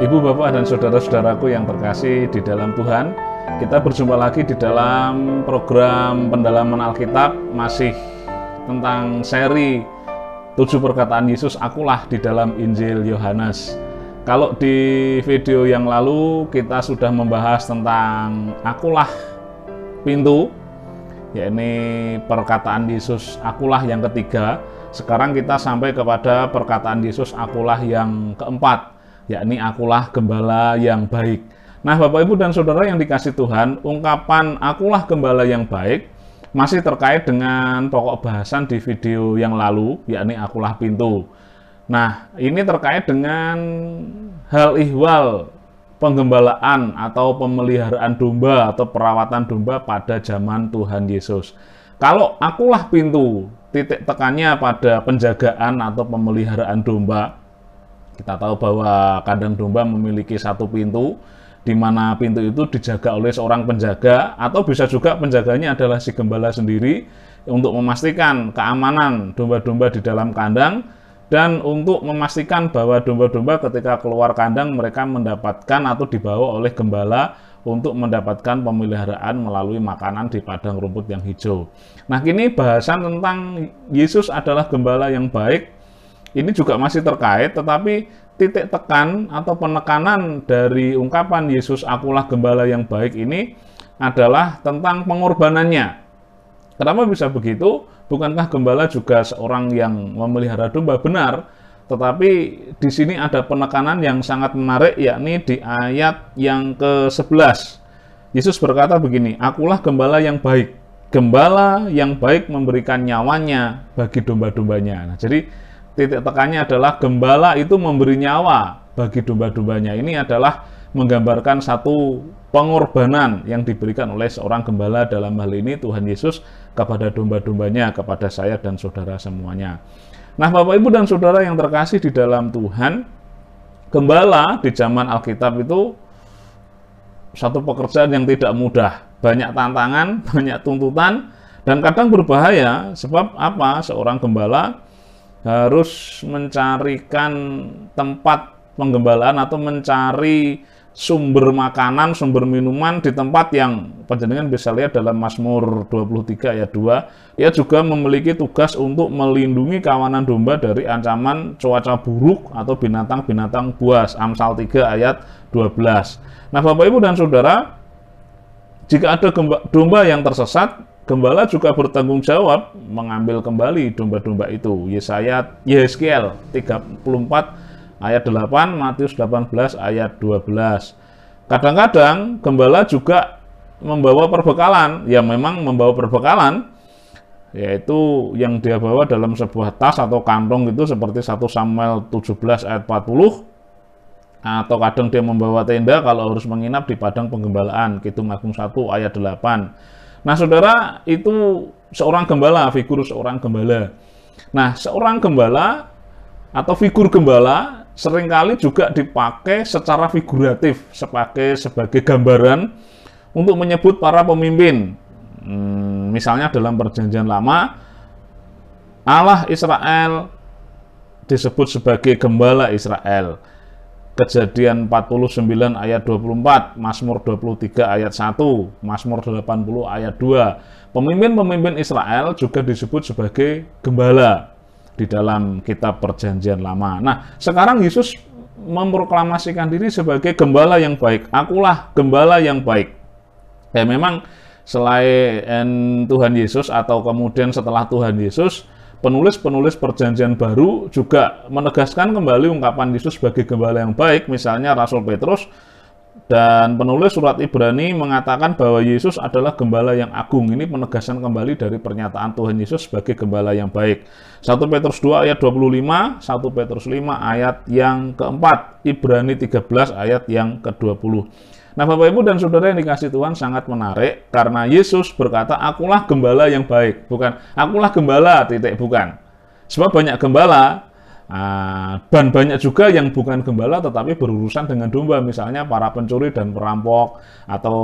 Ibu, Bapak, dan saudara-saudaraku yang terkasih di dalam Tuhan, kita berjumpa lagi di dalam program pendalaman Alkitab, masih tentang seri 7 perkataan Yesus Akulah di dalam Injil Yohanes. Kalau di video yang lalu kita sudah membahas tentang Akulah pintu, yakni perkataan Yesus Akulah yang ketiga. Sekarang kita sampai kepada perkataan Yesus Akulah yang keempat, yakni Akulah gembala yang baik. Nah, Bapak, Ibu, dan Saudara yang dikasih Tuhan, ungkapan Akulah gembala yang baik masih terkait dengan pokok bahasan di video yang lalu, yakni Akulah pintu. Nah, ini terkait dengan hal ihwal penggembalaan atau pemeliharaan domba atau perawatan domba pada zaman Tuhan Yesus. Kalau Akulah pintu, titik tekannya pada penjagaan atau pemeliharaan domba. Kita tahu bahwa kandang domba memiliki satu pintu, di mana pintu itu dijaga oleh seorang penjaga, atau bisa juga penjaganya adalah si gembala sendiri untuk memastikan keamanan domba-domba di dalam kandang, dan untuk memastikan bahwa domba-domba ketika keluar kandang mereka mendapatkan atau dibawa oleh gembala untuk mendapatkan pemeliharaan melalui makanan di padang rumput yang hijau. Nah, kini bahasan tentang Yesus adalah gembala yang baik ini juga masih terkait, tetapi titik tekan atau penekanan dari ungkapan Yesus Akulah gembala yang baik ini adalah tentang pengorbanannya. Kenapa bisa begitu? Bukankah gembala juga seorang yang memelihara domba? Benar, tetapi di sini ada penekanan yang sangat menarik, yakni di ayat yang ke-11. Yesus berkata begini, Akulah gembala yang baik. Gembala yang baik memberikan nyawanya bagi domba-dombanya. Nah, jadi titik tekannya adalah gembala itu memberi nyawa bagi domba-dombanya. Ini adalah menggambarkan satu pengorbanan yang diberikan oleh seorang gembala, dalam hal ini Tuhan Yesus, kepada domba-dombanya, kepada saya dan saudara semuanya. Nah, Bapak, Ibu, dan Saudara yang terkasih di dalam Tuhan, gembala di zaman Alkitab itu satu pekerjaan yang tidak mudah. Banyak tantangan, banyak tuntutan, dan kadang berbahaya. Sebab apa? Seorang gembala harus mencarikan tempat penggembalaan atau mencari sumber makanan, sumber minuman di tempat yang panjenengan bisa lihat dalam Mazmur 23 ayat 2. Ia juga memiliki tugas untuk melindungi kawanan domba dari ancaman cuaca buruk atau binatang-binatang buas. Amsal 3 ayat 12. Nah, Bapak, Ibu, dan Saudara, jika ada domba yang tersesat, gembala juga bertanggung jawab mengambil kembali domba-domba itu. Yehezkiel 34 ayat 8, Matius 18 ayat 12. Kadang-kadang gembala juga membawa perbekalan. Ya, memang membawa perbekalan, yaitu yang dia bawa dalam sebuah tas atau kantong itu, seperti 1 Samuel 17 ayat 40. Atau kadang dia membawa tenda kalau harus menginap di padang penggembalaan. Kidung Agung 1 ayat 8. Nah, Saudara, itu seorang gembala, figur seorang gembala. Nah, seorang gembala atau figur gembala seringkali juga dipakai secara figuratif sebagai gambaran untuk menyebut para pemimpin. Misalnya dalam Perjanjian Lama, Allah Israel disebut sebagai gembala Israel. Kejadian 49 ayat 24, Mazmur 23 ayat 1, Mazmur 80 ayat 2. Pemimpin-pemimpin Israel juga disebut sebagai gembala di dalam kitab Perjanjian Lama. Nah, sekarang Yesus memproklamasikan diri sebagai gembala yang baik. Akulah gembala yang baik. Ya, memang selain Tuhan Yesus atau kemudian setelah Tuhan Yesus, penulis-penulis Perjanjian Baru juga menegaskan kembali ungkapan Yesus sebagai gembala yang baik. Misalnya Rasul Petrus dan penulis surat Ibrani mengatakan bahwa Yesus adalah gembala yang agung. Ini penegasan kembali dari pernyataan Tuhan Yesus sebagai gembala yang baik. 1 Petrus 2 ayat 25, 1 Petrus 5 ayat yang keempat, Ibrani 13 ayat yang ke-20. Nah, Bapak, Ibu, dan Saudara yang dikasih Tuhan, sangat menarik karena Yesus berkata, Akulah gembala yang baik. Bukan, Akulah gembala, bukan. Sebab banyak gembala, Dan banyak juga yang bukan gembala tetapi berurusan dengan domba, misalnya para pencuri dan perampok atau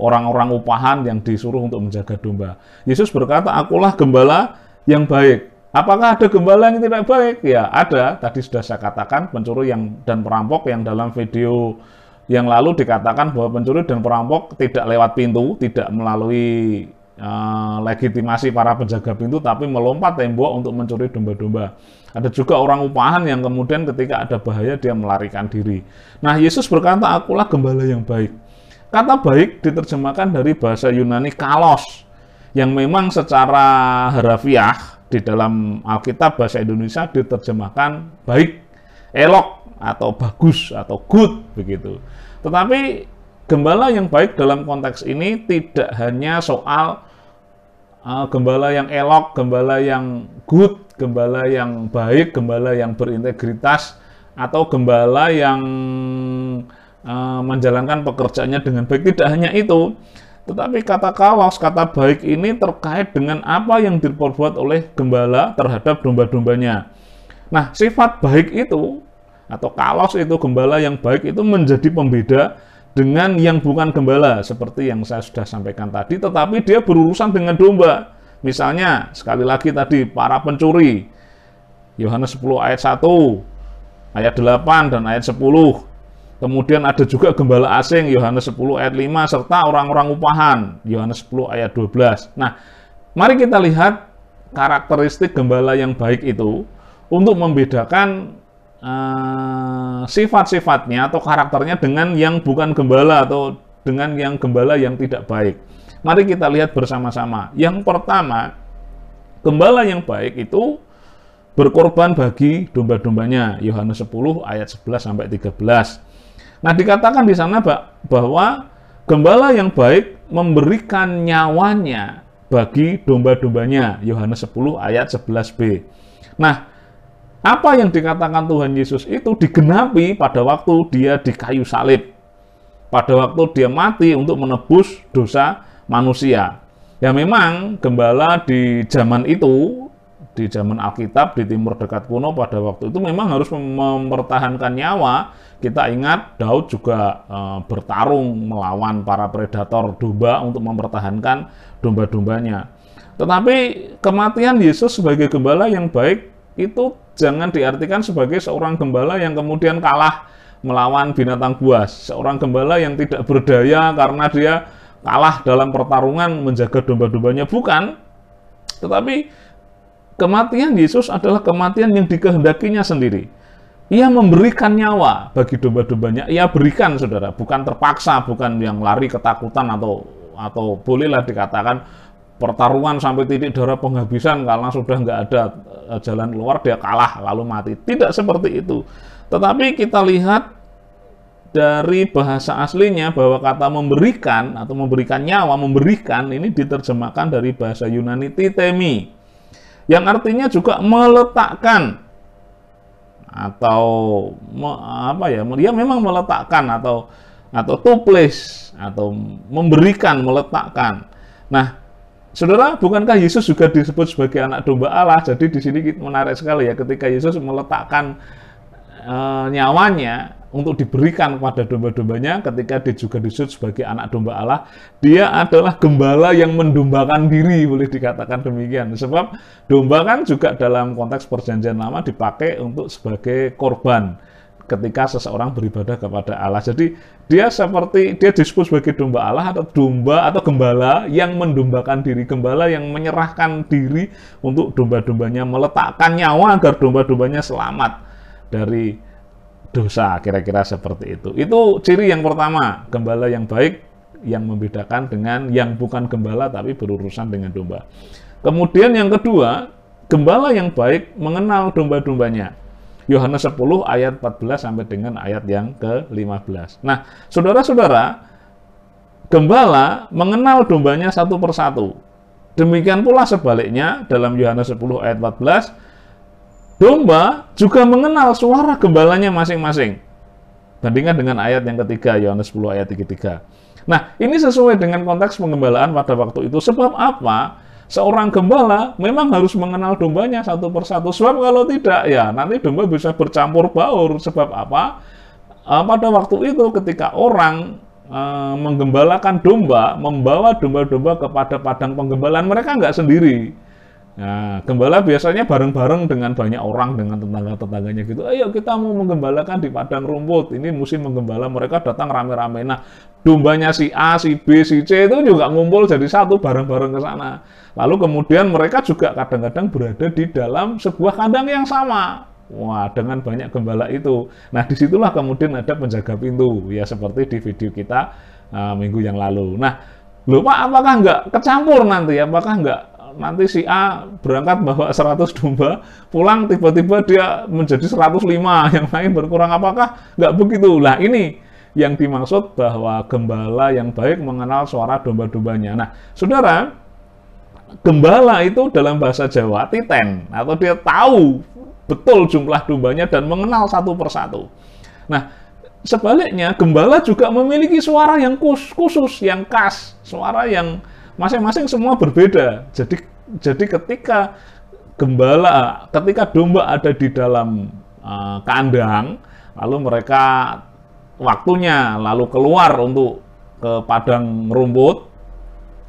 orang-orang upahan yang disuruh untuk menjaga domba. Yesus berkata, akulah gembala yang baik. Apakah ada gembala yang tidak baik? Ya ada, tadi sudah saya katakan pencuri dan perampok yang dalam video yang lalu dikatakan bahwa pencuri dan perampok tidak lewat pintu, tidak melalui legitimasi para penjaga pintu, tapi melompat tembok untuk mencuri domba-domba. Ada juga orang upahan yang kemudian ketika ada bahaya dia melarikan diri. Nah, Yesus berkata, akulah gembala yang baik. Kata baik diterjemahkan dari bahasa Yunani kalos, yang memang secara harafiah di dalam Alkitab bahasa Indonesia diterjemahkan baik, elok, atau bagus, atau good, begitu. Tetapi gembala yang baik dalam konteks ini tidak hanya soal gembala yang elok, gembala yang good, gembala yang baik, gembala yang berintegritas, atau gembala yang menjalankan pekerjaannya dengan baik. Tidak hanya itu, tetapi kata kalos, kata baik ini terkait dengan apa yang diperbuat oleh gembala terhadap domba-dombanya. Nah, sifat baik itu, atau kalos itu, gembala yang baik itu menjadi pembeda dengan yang bukan gembala, seperti yang saya sudah sampaikan tadi, tetapi dia berurusan dengan domba. Misalnya, sekali lagi tadi, para pencuri, Yohanes 10 ayat 1, ayat 8, dan ayat 10. Kemudian ada juga gembala asing, Yohanes 10 ayat 5, serta orang-orang upahan, Yohanes 10 ayat 12. Nah, mari kita lihat karakteristik gembala yang baik itu untuk membedakan sifat-sifatnya atau karakternya dengan yang bukan gembala atau dengan yang gembala yang tidak baik. Mari kita lihat bersama-sama. Yang pertama, gembala yang baik itu berkorban bagi domba-dombanya. Yohanes 10 ayat 11 sampai 13. Nah, dikatakan di sana bahwa gembala yang baik memberikan nyawanya bagi domba-dombanya. Yohanes 10 ayat 11b. Nah, apa yang dikatakan Tuhan Yesus itu digenapi pada waktu dia di kayu salib. Pada waktu dia mati untuk menebus dosa manusia. Ya memang gembala di zaman itu, di zaman Alkitab, di timur dekat kuno pada waktu itu memang harus mempertahankan nyawa. Kita ingat Daud juga bertarung melawan para predator domba untuk mempertahankan domba-dombanya. Tetapi kematian Yesus sebagai gembala yang baik itu jangan diartikan sebagai seorang gembala yang kemudian kalah melawan binatang buas. Seorang gembala yang tidak berdaya karena dia kalah dalam pertarungan menjaga domba-dombanya. Bukan. Tetapi kematian Yesus adalah kematian yang dikehendakinya sendiri. Ia memberikan nyawa bagi domba-dombanya. Ia berikan, saudara. Bukan terpaksa, bukan yang lari ketakutan atau bolehlah dikatakan pertarungan sampai titik darah penghabisan karena sudah nggak ada jalan keluar, dia kalah lalu mati. Tidak seperti itu. Tetapi kita lihat dari bahasa aslinya bahwa kata memberikan atau memberikan nyawa, memberikan ini diterjemahkan dari bahasa Yunani titemi, yang artinya juga meletakkan atau dia memang meletakkan atau to place atau memberikan, meletakkan. Nah, saudara, bukankah Yesus juga disebut sebagai anak domba Allah? Jadi di sini menarik sekali ya, ketika Yesus meletakkan nyawanya untuk diberikan kepada domba-dombanya, ketika dia juga disebut sebagai anak domba Allah, dia adalah gembala yang mendombakan diri, boleh dikatakan demikian. Sebab domba kan juga dalam konteks perjanjian lama dipakai untuk sebagai korban ketika seseorang beribadah kepada Allah. Jadi dia disebut sebagai domba Allah atau domba atau gembala yang mendombakan diri, gembala yang menyerahkan diri untuk domba-dombanya, meletakkan nyawa agar domba-dombanya selamat dari dosa, kira-kira seperti itu. Itu ciri yang pertama, gembala yang baik yang membedakan dengan yang bukan gembala tapi berurusan dengan domba. Kemudian yang kedua, gembala yang baik mengenal domba-dombanya. Yohanes 10 ayat 14 sampai dengan ayat yang ke-15. Nah, saudara-saudara, gembala mengenal dombanya satu persatu. Demikian pula sebaliknya dalam Yohanes 10 ayat 14, domba juga mengenal suara gembalanya masing-masing. Bandingkan dengan ayat yang ketiga, Yohanes 10 ayat 33. Nah, ini sesuai dengan konteks penggembalaan pada waktu itu. Sebab apa? seorang gembala memang harus mengenal dombanya satu persatu. Sebab kalau tidak, ya nanti domba bisa bercampur baur. Sebab apa? Pada waktu itu ketika orang menggembalakan domba, membawa domba-domba kepada padang penggembalaan, mereka nggak sendiri. Nah, gembala biasanya bareng-bareng dengan banyak orang, dengan tetangga-tetangganya gitu. Ayo kita mau menggembalakan di padang rumput. Ini musim menggembala, mereka datang rame-rame. Nah, dombanya si A, si B, si C itu juga ngumpul jadi satu bareng-bareng ke sana. Lalu kemudian mereka juga kadang-kadang berada di dalam sebuah kandang yang sama. Wah, dengan banyak gembala itu. Nah, disitulah kemudian ada penjaga pintu. Ya, seperti di video kita minggu yang lalu. Nah, lupa apakah nggak kecampur nanti? Apakah nggak nanti si A berangkat bawa 100 domba, pulang tiba-tiba dia menjadi 105, yang lain berkurang, apakah nggak begitu? Nah, ini yang dimaksud bahwa gembala yang baik mengenal suara domba-dombanya. Nah, saudara, gembala itu dalam bahasa Jawa titen, atau dia tahu betul jumlah dombanya dan mengenal satu persatu. Nah, sebaliknya gembala juga memiliki suara yang khusus, yang khas, suara yang masing-masing semua berbeda. Jadi ketika domba ada di dalam kandang, lalu mereka waktunya lalu keluar untuk ke padang rumput,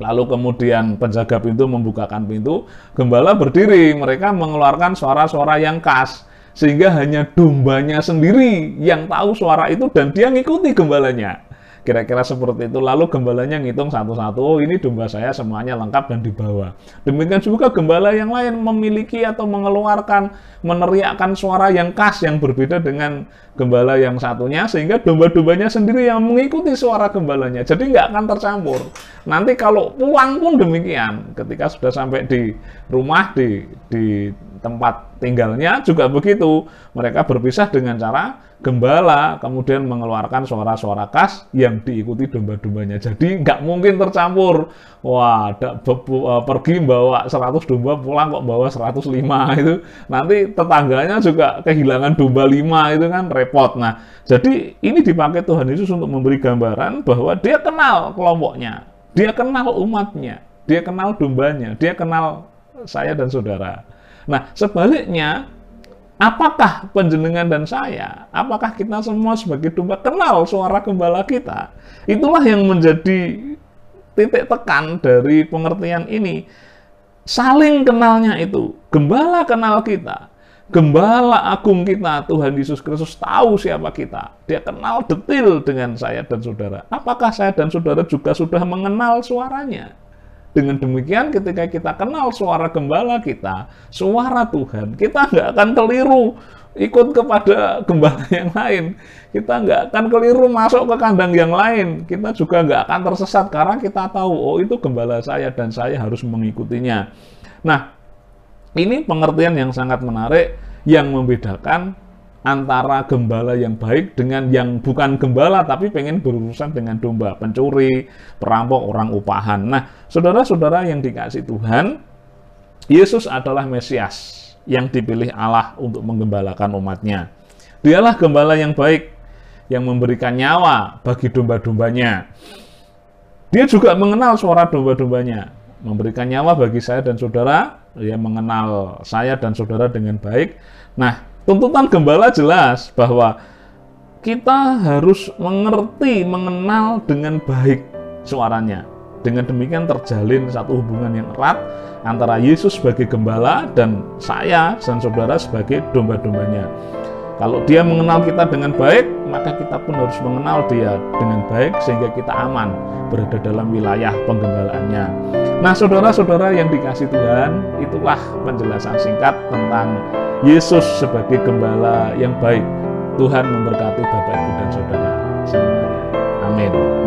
lalu kemudian penjaga pintu membukakan pintu, gembala berdiri, mereka mengeluarkan suara-suara yang khas, sehingga hanya dombanya sendiri yang tahu suara itu dan dia ngikuti gembalanya. Kira-kira seperti itu. Lalu gembalanya ngitung satu-satu, oh ini domba saya semuanya lengkap dan dibawa. Demikian juga gembala yang lain memiliki atau mengeluarkan, meneriakkan suara yang khas yang berbeda dengan gembala yang satunya, sehingga domba-dombanya sendiri yang mengikuti suara gembalanya. Jadi nggak akan tercampur. Nanti kalau pulang pun demikian, ketika sudah sampai di rumah, di tempat tinggalnya juga begitu. Mereka berpisah dengan cara gembala kemudian mengeluarkan suara-suara khas yang diikuti domba-dombanya. Jadi nggak mungkin tercampur. Wah, pergi bawa 100 domba, pulang kok bawa 105 itu. Nanti tetangganya juga kehilangan domba 5, itu kan repot. Nah, jadi ini dipakai Tuhan Yesus untuk memberi gambaran bahwa dia kenal kelompoknya, dia kenal umatnya, dia kenal dombanya, dia kenal saya dan saudara. Nah, sebaliknya, apakah panjenengan dan saya, apakah kita semua sebagai domba kenal suara gembala kita? Itulah yang menjadi titik tekan dari pengertian ini. Saling kenalnya itu. Gembala kenal kita. Gembala agung kita, Tuhan Yesus Kristus, tahu siapa kita. Dia kenal detil dengan saya dan saudara. Apakah saya dan saudara juga sudah mengenal suaranya? Dengan demikian, ketika kita kenal suara gembala kita, suara Tuhan, kita nggak akan keliru ikut kepada gembala yang lain. Kita nggak akan keliru masuk ke kandang yang lain. Kita juga nggak akan tersesat karena kita tahu, oh itu gembala saya dan saya harus mengikutinya. Nah, ini pengertian yang sangat menarik yang membedakan antara gembala yang baik dengan yang bukan gembala tapi pengen berurusan dengan domba, pencuri, perampok, orang upahan. Nah, saudara-saudara yang dikasih Tuhan, Yesus adalah Mesias yang dipilih Allah untuk menggembalakan umatnya. Dialah gembala yang baik, yang memberikan nyawa bagi domba-dombanya. Dia juga mengenal suara domba-dombanya, memberikan nyawa bagi saya dan saudara, dia mengenal saya dan saudara dengan baik. Nah, tuntutan gembala jelas bahwa kita harus mengerti, mengenal dengan baik suaranya. Dengan demikian terjalin satu hubungan yang erat antara Yesus sebagai gembala dan saya dan saudara sebagai domba-dombanya. Kalau dia mengenal kita dengan baik, maka kita pun harus mengenal dia dengan baik sehingga kita aman berada dalam wilayah penggembalaannya. Nah, saudara-saudara yang dikasih Tuhan, itulah penjelasan singkat tentang Yesus sebagai gembala yang baik. Tuhan memberkati Bapak, Ibu, dan Saudara semuanya. Amin.